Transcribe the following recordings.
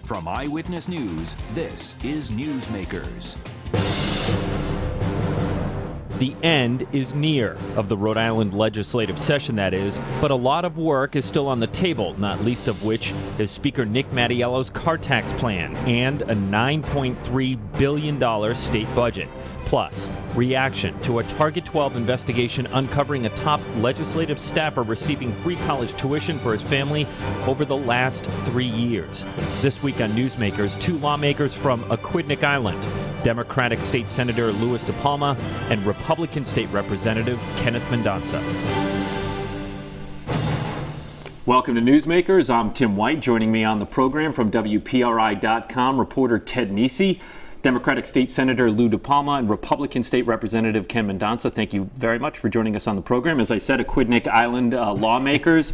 From Eyewitness News, this is Newsmakers. The end is near of the Rhode Island legislative session, that is, but a lot of work is still on the table, not least of which is Speaker Nick Mattiello's car tax plan and a $9.3 billion state budget. Plus, reaction to a Target 12 investigation uncovering a top legislative staffer receiving free college tuition for his family over the last 3 years. This week on Newsmakers, two lawmakers from Aquidneck Island, Democratic State Senator Louis DiPalma and Republican State Representative Kenneth Mendonca. Welcome to Newsmakers. I'm Tim White. Joining me on the program from WPRI.com, reporter Ted Nesi, Democratic State Senator Lou DiPalma, and Republican State Representative Ken Mendonca. Thank you very much for joining us on the program. As I said, Aquidneck Island lawmakers.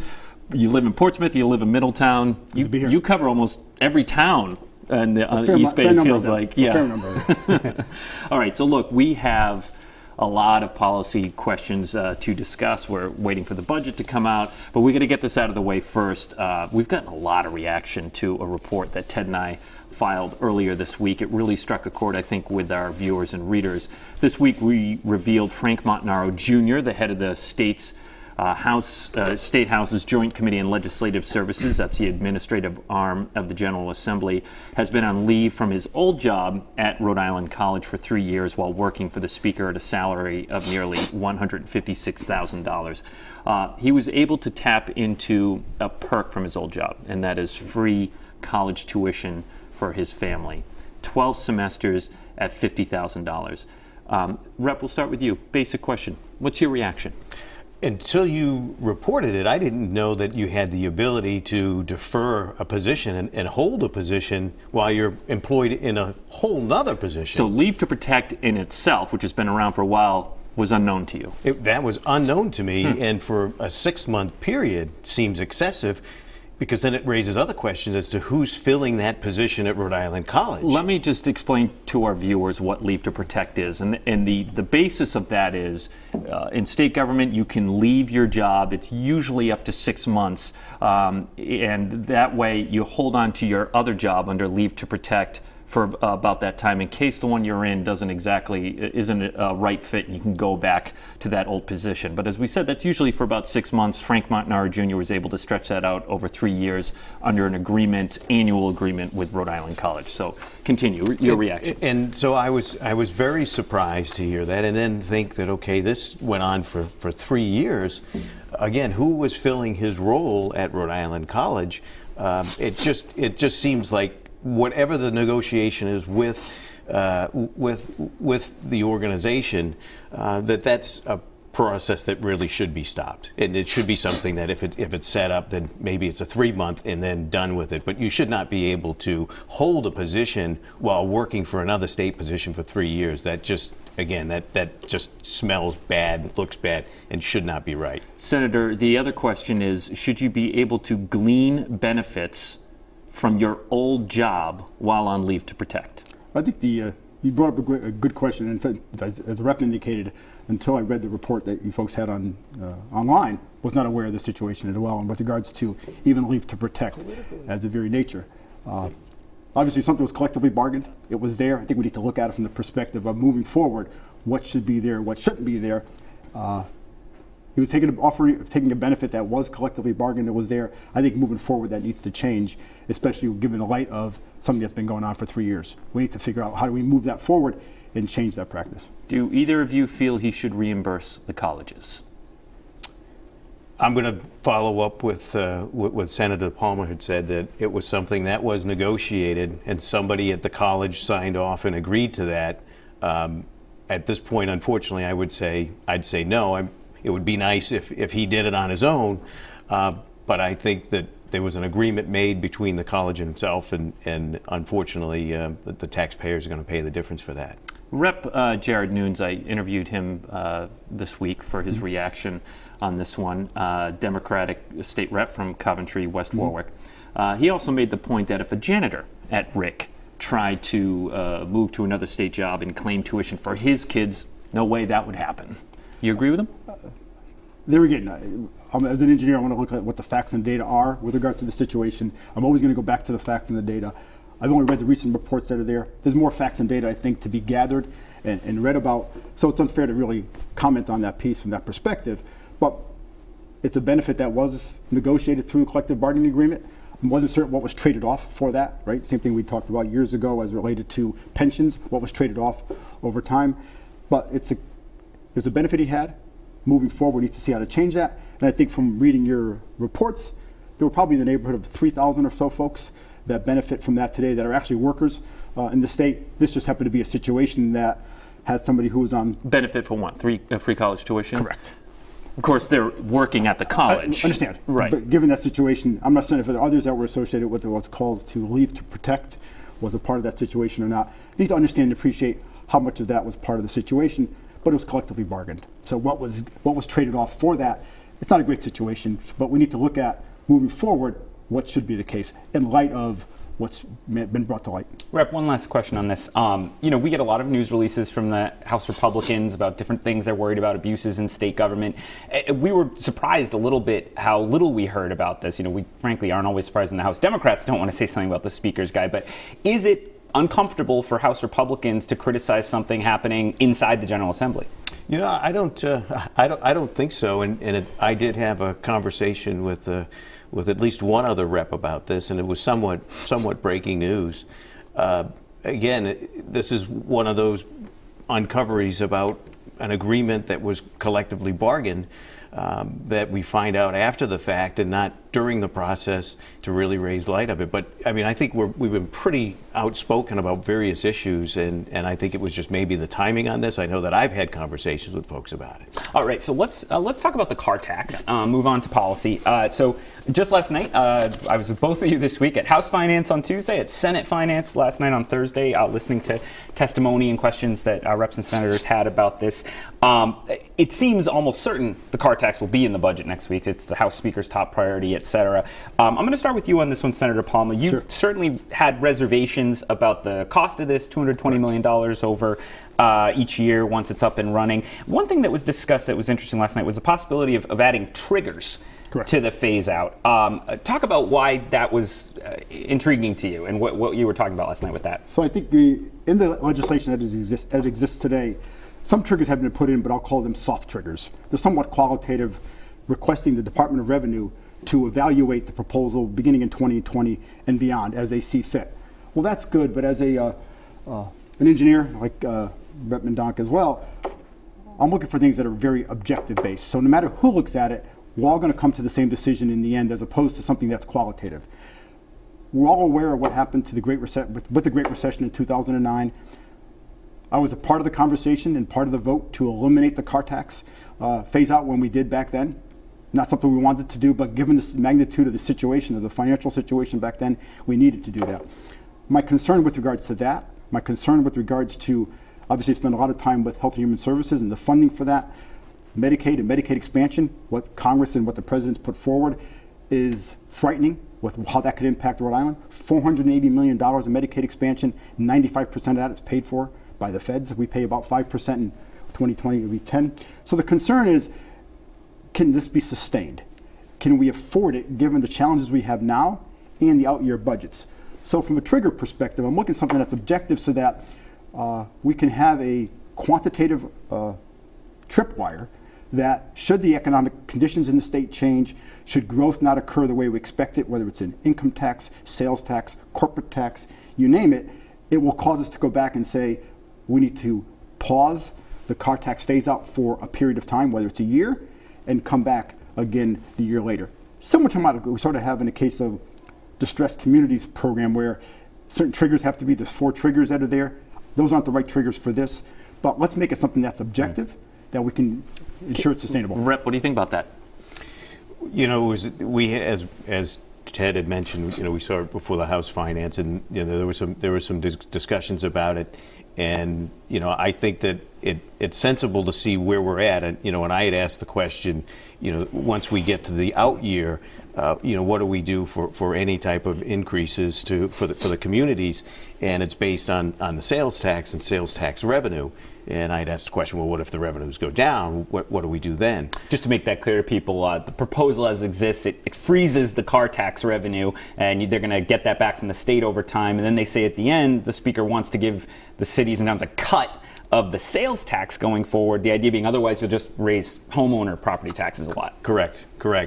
You live in Portsmouth, you live in Middletown. You cover almost every town in the East Bay, it feels like. Yeah. Fair number. All right, so look, we have a lot of policy questions to discuss. We're waiting for the budget to come out, but we're going to get this out of the way first. We've gotten a lot of reaction to a report that Ted and I filed earlier this week. It really struck a chord, I think, with our viewers and readers. This week we revealed Frank Montanaro Jr., the head of the State House's Joint Committee on Legislative Services, that's the administrative arm of the General Assembly, has been on leave from his old job at Rhode Island College for 3 years while working for the Speaker at a salary of nearly $156,000. He was able to tap into a perk from his old job, and that is free college tuition for his family. 12 semesters at $50,000. Rep, we'll start with you. Basic question. What's your reaction? Until you reported it, I didn't know that you had the ability to defer a position and hold a position while you're employed in a whole nother position. So leave to protect in itself, which has been around for a while, was unknown to you. That was unknown to me, and for a 6-month period seems excessive, because then it raises other questions as to who's filling that position at Rhode Island College. Let me just explain to our viewers what Leave to Protect is. And the basis of that is, in state government, you can leave your job. It's usually up to 6 months. And that way you hold on to your other job under Leave to Protect for about that time, in case the one you're in isn't a right fit, and you can go back to that old position. But as we said, that's usually for about 6 months. Frank Montanaro Jr. was able to stretch that out over 3 years under an annual agreement with Rhode Island College. So continue your reaction. And so I was very surprised to hear that, and then think that, okay, this went on for 3 years. Again, who was filling his role at Rhode Island College? It just seems like whatever the negotiation is with the organization, that's a process that really should be stopped. And it should be something that if it's set up, then maybe it's a 3-month and then done with it. But you should not be able to hold a position while working for another state position for 3 years. That just, again, that just smells bad, looks bad, and should not be right. Senator, the other question is, should you be able to glean benefits from your old job while on Leave to Protect? I think you brought up a good question. In fact, as the rep indicated, until I read the report that you folks had on online, was not aware of the situation as well. And with regards to even Leave to Protect as the very nature, obviously something was collectively bargained. It was there. I think we need to look at it from the perspective of moving forward. What should be there? What shouldn't be there? He was taking a benefit that was collectively bargained, that was there. I think moving forward that needs to change, especially given the light of something that's been going on for 3 years. We need to figure out how do we move that forward and change that practice. Do either of you feel he should reimburse the colleges? I'm going to follow up with what Senator Palmer had said, that it was something that was negotiated and somebody at the college signed off and agreed to that. At this point, unfortunately, I'd say no. It would be nice if he did it on his own, but I think that there was an agreement made between the college and himself, and unfortunately, the taxpayers are going to pay the difference for that. Rep. Jared Nunes, I interviewed him this week for his reaction on this one, Democratic state rep from Coventry, West Warwick. He also made the point that if a janitor at Rick tried to move to another state job and claim tuition for his kids, no way that would happen. You agree with him? There again, as an engineer, I want to look at what the facts and data are with regards to the situation. I'm always going to go back to the facts and the data. I've only read the recent reports that are there. There's more facts and data, I think, to be gathered and read about. So it's unfair to really comment on that piece from that perspective. But it's a benefit that was negotiated through a collective bargaining agreement. I wasn't certain what was traded off for that, right? Same thing we talked about years ago as related to pensions, what was traded off over time. But there's a benefit he had. Moving forward, we need to see how to change that. And I think from reading your reports, there were probably in the neighborhood of 3,000 or so folks that benefit from that today that are actually workers in the state. This just happened to be a situation that had somebody who was on... Benefit from what? Free college tuition? Correct. Of course, they're working at the college. I understand. Right. But given that situation, I'm not saying if there are others that were associated with what's called to leave to protect was a part of that situation or not. You need to understand and appreciate how much of that was part of the situation, but it was collectively bargained. So what was traded off for that, it's not a great situation, but we need to look at, moving forward, what should be the case in light of what's been brought to light. Rep, one last question on this. We get a lot of news releases from the House Republicans about different things they're worried about, abuses in state government. We were surprised a little bit how little we heard about this. We frankly aren't always surprised in the House. Democrats don't want to say something about the Speaker's guy, but is it uncomfortable for House Republicans to criticize something happening inside the General Assembly? I don't think so. I did have a conversation with at least one other rep about this, and it was somewhat breaking news. Again, this is one of those uncoveries about an agreement that was collectively bargained that we find out after the fact and not during the process to really raise light of it. But I mean, I think we've been pretty outspoken about various issues, and I think it was just maybe the timing on this. I know that I've had conversations with folks about it. All right, so let's talk about the car tax. Move on to policy. So just last night, I was with both of you this week at House Finance on Tuesday, at Senate Finance last night on Thursday, listening to testimony and questions that reps and senators had about this. It seems almost certain the car tax will be in the budget next week. It's the House Speaker's top priority, etc. I'm going to start with you on this one, Senator DiPalma. You certainly had reservations about the cost of this, $220 million over each year once it's up and running. One thing that was discussed that was interesting last night was the possibility of adding triggers to the phase out. Talk about why that was intriguing to you and what you were talking about last night with that. So I think in the legislation that exists today, some triggers have been put in, but I'll call them soft triggers. They're somewhat qualitative, requesting the Department of Revenue to evaluate the proposal beginning in 2020 and beyond as they see fit. Well, that's good, but as an engineer, like Rep. Mendonca as well, I'm looking for things that are very objective based. So no matter who looks at it, we're all going to come to the same decision in the end, as opposed to something that's qualitative. We're all aware of what happened to the Great Recession in 2009. I was a part of the conversation and part of the vote to eliminate the car tax phase out when we did back then. Not something we wanted to do, but given the magnitude of the situation, of the financial situation back then, we needed to do that. My concern with regards to that, my concern with regards to, obviously spend a lot of time with Health and Human Services and the funding for that, Medicaid and Medicaid expansion, what Congress and what the President's put forward is frightening with how that could impact Rhode Island. $480 million in Medicaid expansion, 95% of that is paid for by the feds. We pay about 5% in 2020, it will be 10. So the concern is, can this be sustained? Can we afford it given the challenges we have now and the out-year budgets? So from a trigger perspective, I'm looking at something that's objective so that we can have a quantitative tripwire that should the economic conditions in the state change, should growth not occur the way we expect it, whether it's an income tax, sales tax, corporate tax, you name it, it will cause us to go back and say we need to pause the car tax phase out for a period of time, whether it's a year, and come back again the year later. Similar to what we sort of have in the case of distressed communities program, where certain triggers have to be, there's 4 triggers that are there. Those aren't the right triggers for this, but let's make it something that's objective, that we can ensure it's sustainable. Rep, what do you think about that? As Ted had mentioned, we saw it before the House Finance, and there were some discussions about it, and I think that it's sensible to see where we're at. And, and I had asked the question, once we get to the out year, what do we do for any type of increases for the communities? And it's based on the sales tax and sales tax revenue. And I'd asked the question, well, what if the revenues go down? What do we do then? Just to make that clear to people, the proposal as it exists, it freezes the car tax revenue, and they're going to get that back from the state over time. And then they say at the end, the speaker wants to give the cities and towns a cut of the sales tax going forward. The idea being otherwise you'll just raise homeowner property taxes a lot. Correct.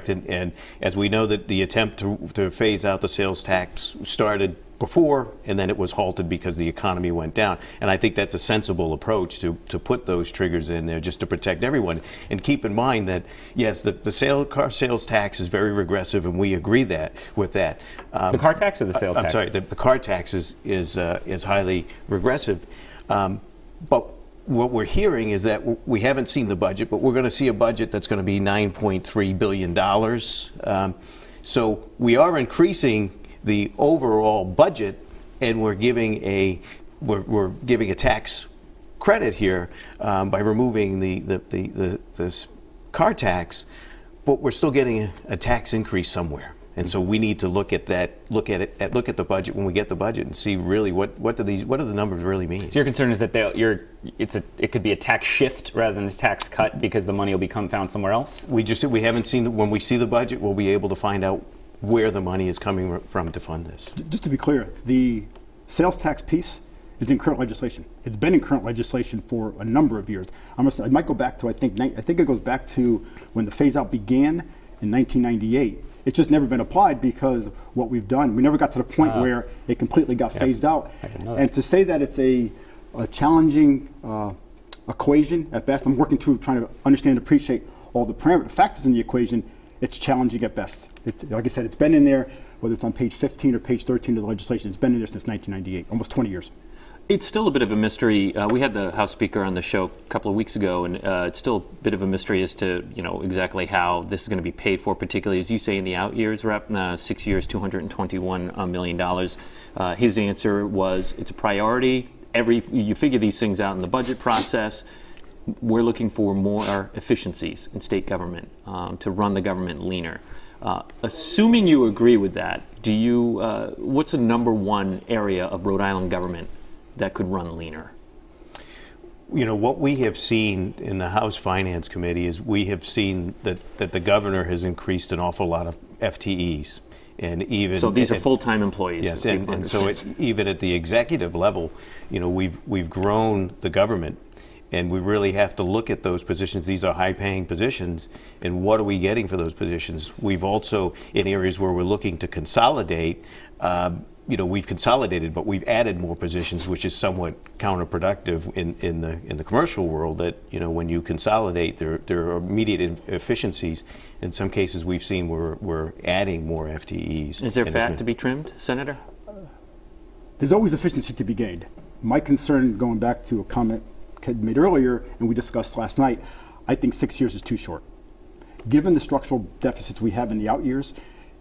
And as we know that the attempt to phase out the sales tax started before, and then it was halted because the economy went down. And I think that's a sensible approach to put those triggers in there just to protect everyone. And keep in mind that, yes, the car sales tax is very regressive, and we agree with that. The car tax or the sales tax? I'm sorry, the car tax is highly regressive. But what we're hearing is that we haven't seen the budget, but we're going to see a budget that's going to be $9.3 billion. So we are increasing the overall budget, and we're giving a tax credit here by removing this car tax, but we're still getting a tax increase somewhere. And so we need to look at the budget when we get the budget and see really what do the numbers really mean. So your concern is that it could be a tax shift rather than a tax cut because the money will become found somewhere else? We haven't seen when we see the budget, we'll be able to find out where the money is coming from to fund this. Just to be clear, the sales tax piece is in current legislation. It's been in current legislation for a number of years. I might go back to I think it goes back to when the phase out began in 1998. It's just never been applied because what we've done, we never got to the point where it completely got phased out. And to say that it's a challenging equation at best, I'm working through trying to understand and appreciate all the factors in the equation. It's challenging at best. It's, like I said, it's been in there, whether it's on page 15 or page 13 of the legislation, it's been in there since 1998, almost 20 years. It's still a bit of a mystery. We had the House Speaker on the show a couple of weeks ago, and it's still a bit of a mystery as to exactly how this is going to be paid for, particularly as you say in the out years, Rep. 6 years, $221 million. His answer was it's a priority. You figure these things out in the budget process. We're looking for more efficiencies in state government to run the government leaner. Assuming you agree with that, what's the number one area of Rhode Island government that could run leaner? What we have seen in the House Finance Committee is we have seen that the governor has increased an awful lot of FTEs. And even so these are full-time employees. Yes, and so even at the executive level, we've grown the government. And we really have to look at those positions. These are high-paying positions, and what are we getting for those positions? We've also, in areas where we're looking to consolidate, we've consolidated, but we've added more positions, which is somewhat counterproductive in the commercial world. That when you consolidate, there are immediate efficiencies. In some cases, we've seen we're adding more FTEs. Is there fat to be trimmed, Senator? There's always efficiency to be gained. My concern, going back to a comment Ken made earlier and we discussed last night, I think 6 years is too short. Given the structural deficits we have in the out years,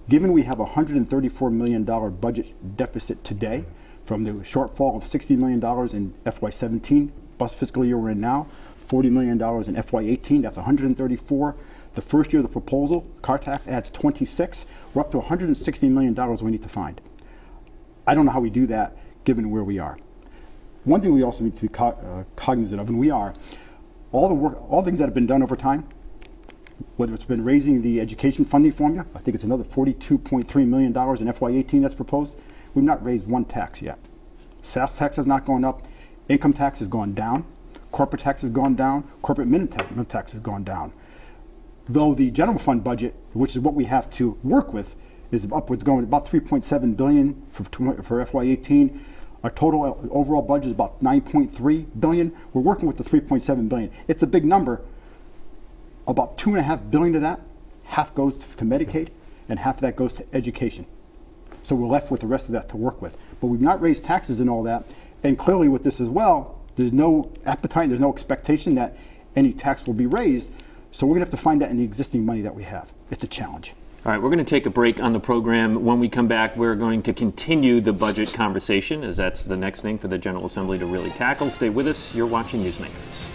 given we have a $134 million budget deficit today from the shortfall of $60 million in FY17, plus fiscal year we're in now, $40 million in FY18, that's 134. The first year of the proposal, car tax adds 26. We're up to $160 million we need to find. I don't know how we do that given where we are. One thing we also need to be cognizant of, and we are, all things that have been done over time, whether it's been raising the education funding formula, I think it's another $42.3 million in FY18 that's proposed, we've not raised one tax yet. Sales tax has not gone up, income tax has gone down, corporate tax has gone down, corporate minimum tax has gone down. Though the general fund budget, which is what we have to work with, is upwards going about $3.7 billion for FY18. Our total overall budget is about $9.3 billion. We're working with the $3.7 billion. It's a big number. About $2.5 billion of that, half goes to Medicaid, and half of that goes to education. So we're left with the rest of that to work with. But we've not raised taxes and all that. And clearly with this as well, there's no appetite, there's no expectation that any tax will be raised. So we're going to have to find that in the existing money that we have. It's a challenge. All right, we're going to take a break on the program. When we come back, we're going to continue the budget conversation, as that's the next thing for the General Assembly to really tackle. Stay with us. You're watching Newsmakers.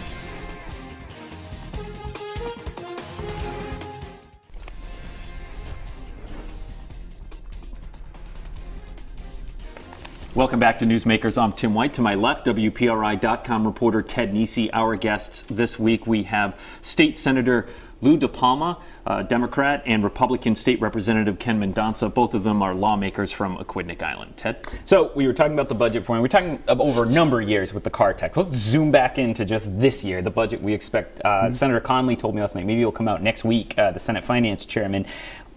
Welcome back to Newsmakers. I'm Tim White. To my left, WPRI.com reporter Ted Nesi. Our guests this week, we have State Senator Lou DiPalma, Democrat, and Republican State Representative Ken Mendonca. Both of them are lawmakers from Aquidneck Island. Ted? So we were talking about the budget for, and we're talking over a number of years with the car tax. Let's zoom back into just this year, the budget we expect. Senator Connolly told me last night, maybe it'll come out next week, the Senate Finance Chairman.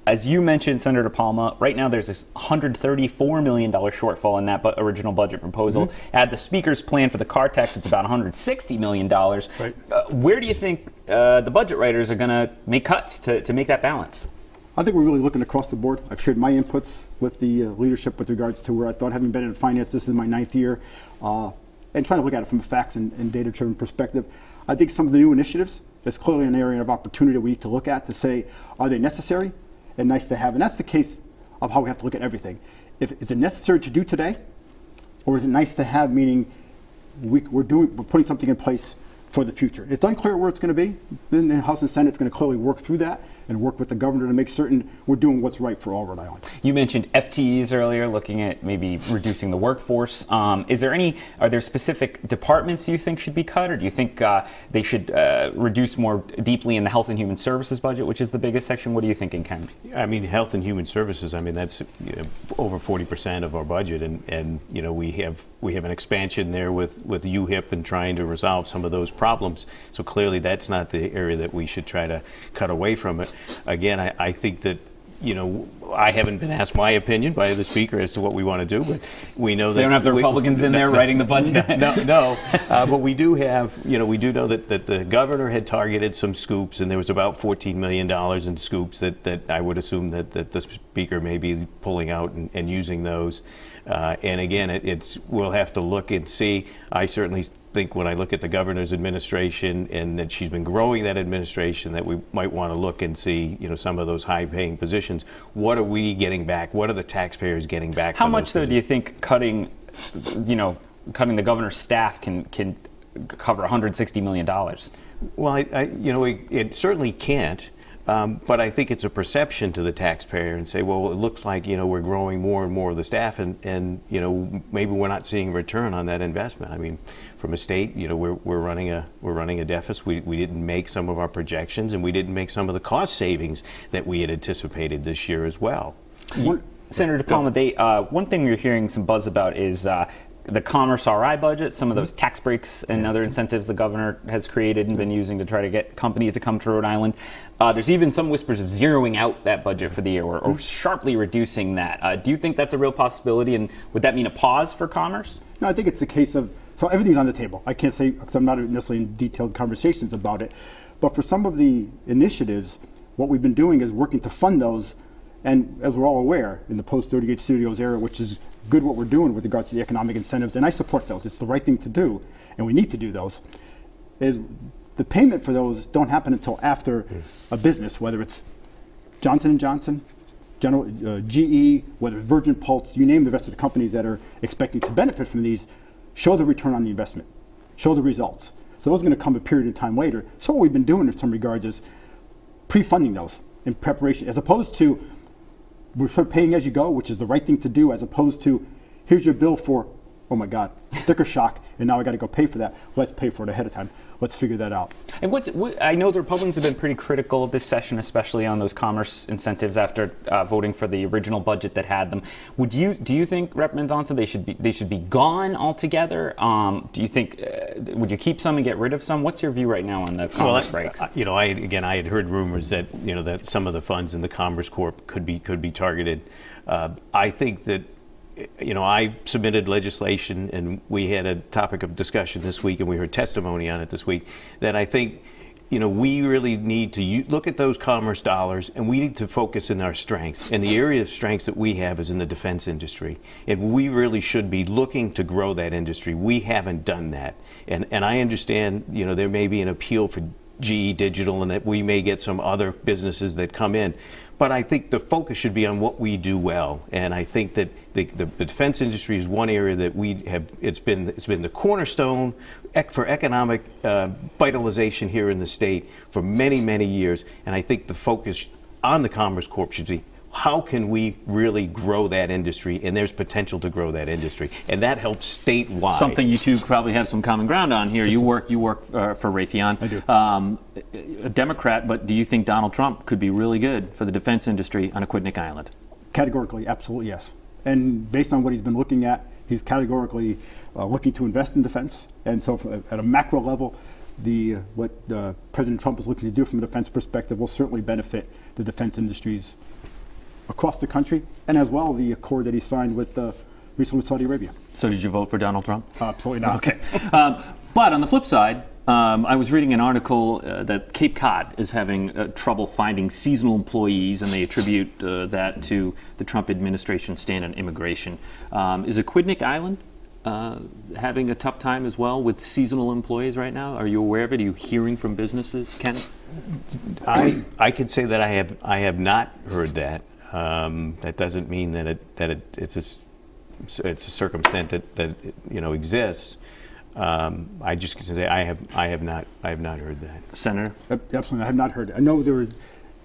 As you mentioned, Senator DiPalma, right now there's this $134 million shortfall in that original budget proposal. Add the Speaker's plan for the car tax, it's about $160 million. Right. Where do you think the budget writers are going to make cuts to make that balance? I think we're really looking across the board. I've shared my inputs with the leadership with regards to where I thought, having been in finance, this is my 9th year, and trying to look at it from a facts and data-driven perspective. I think some of the new initiatives, there's clearly an area of opportunity we need to look at to say, are they necessary and nice to have? And that's the case of how we have to look at everything. Is it necessary to do today, or is it nice to have, meaning we're putting something in place for the future? It's unclear where it's going to be. Then the House and Senate is going to clearly work through that and work with the governor to make certain we're doing what's right for all Rhode Island. You mentioned FTEs earlier, looking at maybe reducing the workforce. Are there specific departments you think should be cut, or do you think they should reduce more deeply in the Health and Human Services budget, which is the biggest section? What are you thinking, Ken? I mean, Health and Human Services, I mean, that's over 40% of our budget, and we have an expansion there with UHIP and trying to resolve some of those problems. So clearly that's not the area that we should try to cut away from it. Again, I think that, I haven't been asked my opinion by the Speaker as to what we want to do, but we know that they don't have the Republicans in there writing the budget. No. But we do have, we do know that the governor had targeted some scoops, and there was about $14 million in scoops that I would assume that the Speaker may be pulling out and using those. And again, we'll have to look and see. I certainly think when I look at the governor's administration and that she's been growing that administration, that we might want to look and see, some of those high-paying positions. What are we getting back? What are the taxpayers getting back? How much, though, do you think cutting the governor's staff can cover $160 million? Well, it certainly can't. But I think it's a perception to the taxpayer and say, well, it looks like, we're growing more and more of the staff and maybe we're not seeing a return on that investment. I mean, from a state, we're running a deficit. We didn't make some of our projections, and we didn't make some of the cost savings that we had anticipated this year as well. Senator DiPalma, one thing we're hearing some buzz about is the Commerce RI budget, some of those tax breaks and other incentives the governor has created and been using to try to get companies to come to Rhode Island. There's even some whispers of zeroing out that budget for the year or sharply reducing that. Do you think that's a real possibility, and would that mean a pause for commerce? No, I think it's the case of, so everything's on the table. I can't say, because I'm not necessarily in detailed conversations about it, but for some of the initiatives, what we've been doing is working to fund those. And as we're all aware, in the post-30 Studios era, which is good what we're doing with regards to the economic incentives, and I support those. It's the right thing to do, and we need to do those, is the payment for those don't happen until after a business, whether it's Johnson & Johnson, GE, whether it's Virgin Pulse, you name the rest of the companies that are expecting to benefit from these, show the return on the investment, show the results. So those are going to come a period of time later. So what we've been doing in some regards is pre-funding those in preparation, as opposed to we're sort of paying as you go, which is the right thing to do, as opposed to here's your bill for, oh my God, sticker shock, and now I got to go pay for that. Let's pay for it ahead of time. Let's figure that out. And I know the Republicans have been pretty critical of this session, especially on those commerce incentives after voting for the original budget that had them. Do you think, Rep. Mendonca, they should be gone altogether? Do you think would you keep some and get rid of some? What's your view right now on the commerce breaks? I had heard rumors that that some of the funds in the Commerce Corp could be targeted. I think that. I submitted legislation, and we had a topic of discussion this week, and we heard testimony on it this week, that I think, we really need to look at those commerce dollars, and we need to focus in our strengths. And the area of strengths that we have is in the defense industry. And we really should be looking to grow that industry. We haven't done that. And I understand, there may be an appeal for GE Digital and that we may get some other businesses that come in. But I think the focus should be on what we do well, and I think that the defense industry is one area that we have. It's been the cornerstone for economic vitalization here in the state for many years, and I think the focus on the Commerce Corp should be how can we really grow that industry? And there's potential to grow that industry, and that helps statewide. Something you two probably have some common ground on here. You work for Raytheon. I do. A Democrat, but do you think Donald Trump could be really good for the defense industry on Aquidneck Island? Categorically, absolutely yes. And based on what he's been looking at, he's categorically looking to invest in defense. And so at a macro level, what President Trump is looking to do from a defense perspective will certainly benefit the defense industries across the country, and as well the accord that he signed with recently with Saudi Arabia. So did you vote for Donald Trump? Absolutely not. Okay. But on the flip side, I was reading an article that Cape Cod is having trouble finding seasonal employees, and they attribute that to the Trump administration stand on immigration. Is Aquidneck Island having a tough time as well with seasonal employees right now? Are you aware of it? Are you hearing from businesses, Ken? I could say that I have not heard that. That doesn't mean that it's a circumstance that exists. I just can say I have not heard that. Senator? Absolutely, I have not heard it. I know there are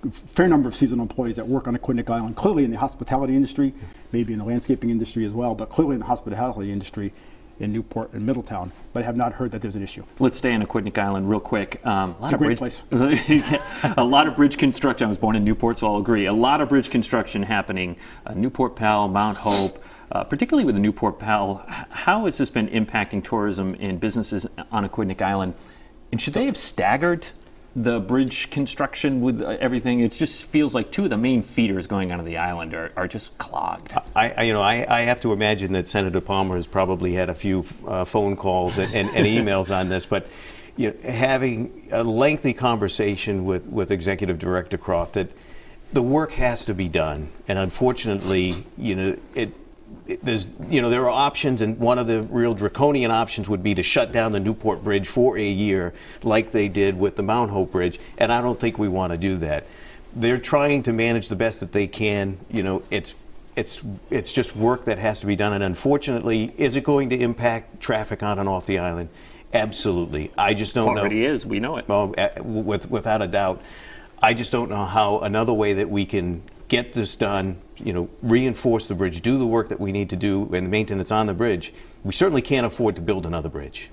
a fair number of seasonal employees that work on Aquidneck Island, clearly in the hospitality industry, maybe in the landscaping industry as well, but clearly in the hospitality industry in Newport and Middletown. But I have not heard that there's an issue. Let's stay on Aquidneck Island real quick. It's a great place. A lot of bridge construction. I was born in Newport, so I'll agree. A lot of bridge construction happening. Newport Pell, Mount Hope. Particularly with the Newport Pell, how has this been impacting tourism and businesses on Aquidneck Island? And should they have staggered the bridge construction with everything? It just feels like two of the main feeders going onto the island are just clogged. I have to imagine that Senator Palmer has probably had a few phone calls and emails on this, but having a lengthy conversation with Executive Director Croft, that the work has to be done, and unfortunately, there are options, and one of the real draconian options would be to shut down the Newport Bridge for a year like they did with the Mount Hope Bridge, and I don't think we want to do that. They're trying to manage the best that they can. It's just work that has to be done, and unfortunately, is it going to impact traffic on and off the island? Absolutely. I just don't know. Already is. We know it. Well, without a doubt. I just don't know how another way that we can get this done, reinforce the bridge, do the work that we need to do, and the maintenance on the bridge. We certainly can't afford to build another bridge.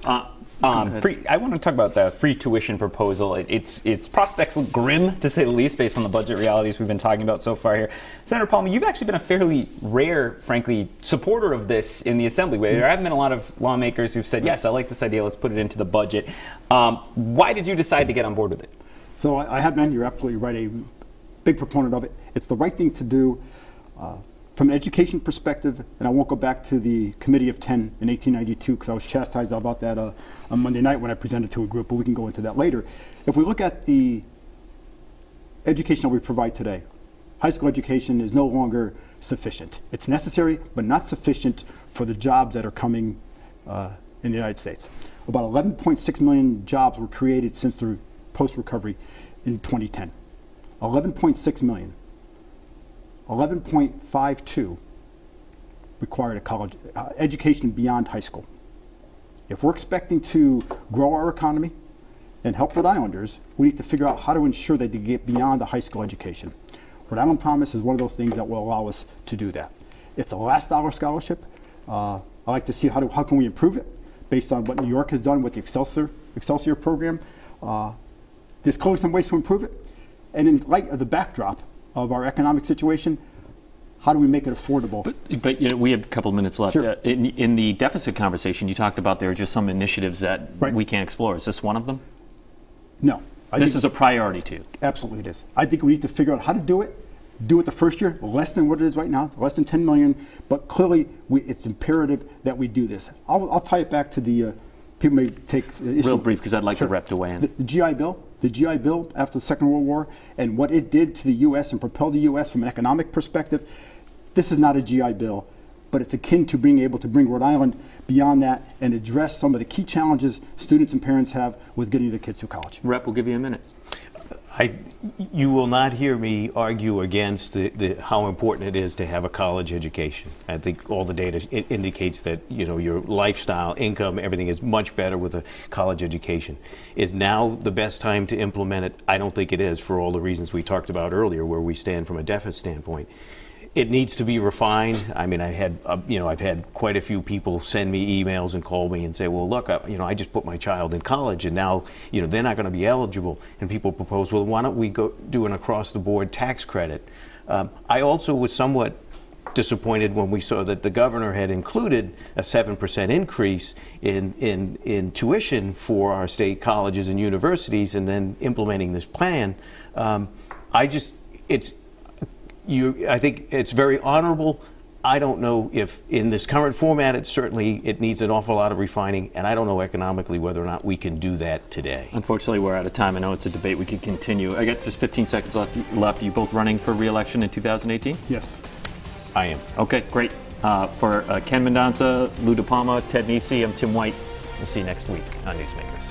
I want to talk about the free tuition proposal. Its prospects look grim, to say the least, based on the budget realities we've been talking about so far here. Senator Palmer, you've actually been a fairly rare, frankly, supporter of this in the Assembly. There haven't been a lot of lawmakers who've said, yes, I like this idea, let's put it into the budget. Why did you decide to get on board with it? So I have been, you're absolutely right, a big proponent of it. It's the right thing to do from an education perspective, and I won't go back to the Committee of 10 in 1892 because I was chastised about that on Monday night when I presented to a group, but we can go into that later. If we look at the education that we provide today, high school education is no longer sufficient. It's necessary, but not sufficient for the jobs that are coming in the United States. About 11.6 million jobs were created since the post-recovery in 2010. 11.6 million. 11.52 required a college education beyond high school. If we're expecting to grow our economy and help Rhode Islanders, we need to figure out how to ensure that they get beyond the high school education. Rhode Island Promise is one of those things that will allow us to do that. It's a last dollar scholarship. I like to see how can we improve it based on what New York has done with the Excelsior program. There's clearly some ways to improve it. And in light of the backdrop of our economic situation, how do we make it affordable? But we have a couple of minutes left. Sure. In the deficit conversation, you talked about there are just some initiatives that we can't explore. Is this one of them? No. This is a priority too. Absolutely it is. I think we need to figure out how to do it the first year, less than what it is right now, less than 10 million, but clearly it's imperative that we do this. I'll tie it back to the, people may take issue. Real brief, because I'd like the rep to weigh in. The GI Bill. The GI Bill after the Second World War and what it did to the U.S. and propelled the U.S. from an economic perspective, this is not a GI Bill, but it's akin to being able to bring Rhode Island beyond that and address some of the key challenges students and parents have with getting their kids to college. Rep, we'll give you a minute. You will not hear me argue against how important it is to have a college education. I think all the data indicates that your lifestyle, income, everything is much better with a college education. Is now the best time to implement it? I don't think it is, for all the reasons we talked about earlier, where we stand from a deficit standpoint. It needs to be refined. I mean, I've had quite a few people send me emails and call me and say, well, look, I just put my child in college and now, they're not going to be eligible. And people propose, well, why don't we go do an across-the-board tax credit? I also was somewhat disappointed when we saw that the governor had included a 7% increase in tuition for our state colleges and universities, and then implementing this plan. I think it's very honorable. I don't know if in this current format it needs an awful lot of refining, and I don't know economically whether or not we can do that today. Unfortunately, we're out of time. I know it's a debate we could continue. I got just 15 seconds left. You both running for re-election in 2018? Yes. I am. Okay, great. For Ken Mendonca, Lou DiPalma, Ted Nesi, I'm Tim White. We'll see you next week on Newsmakers.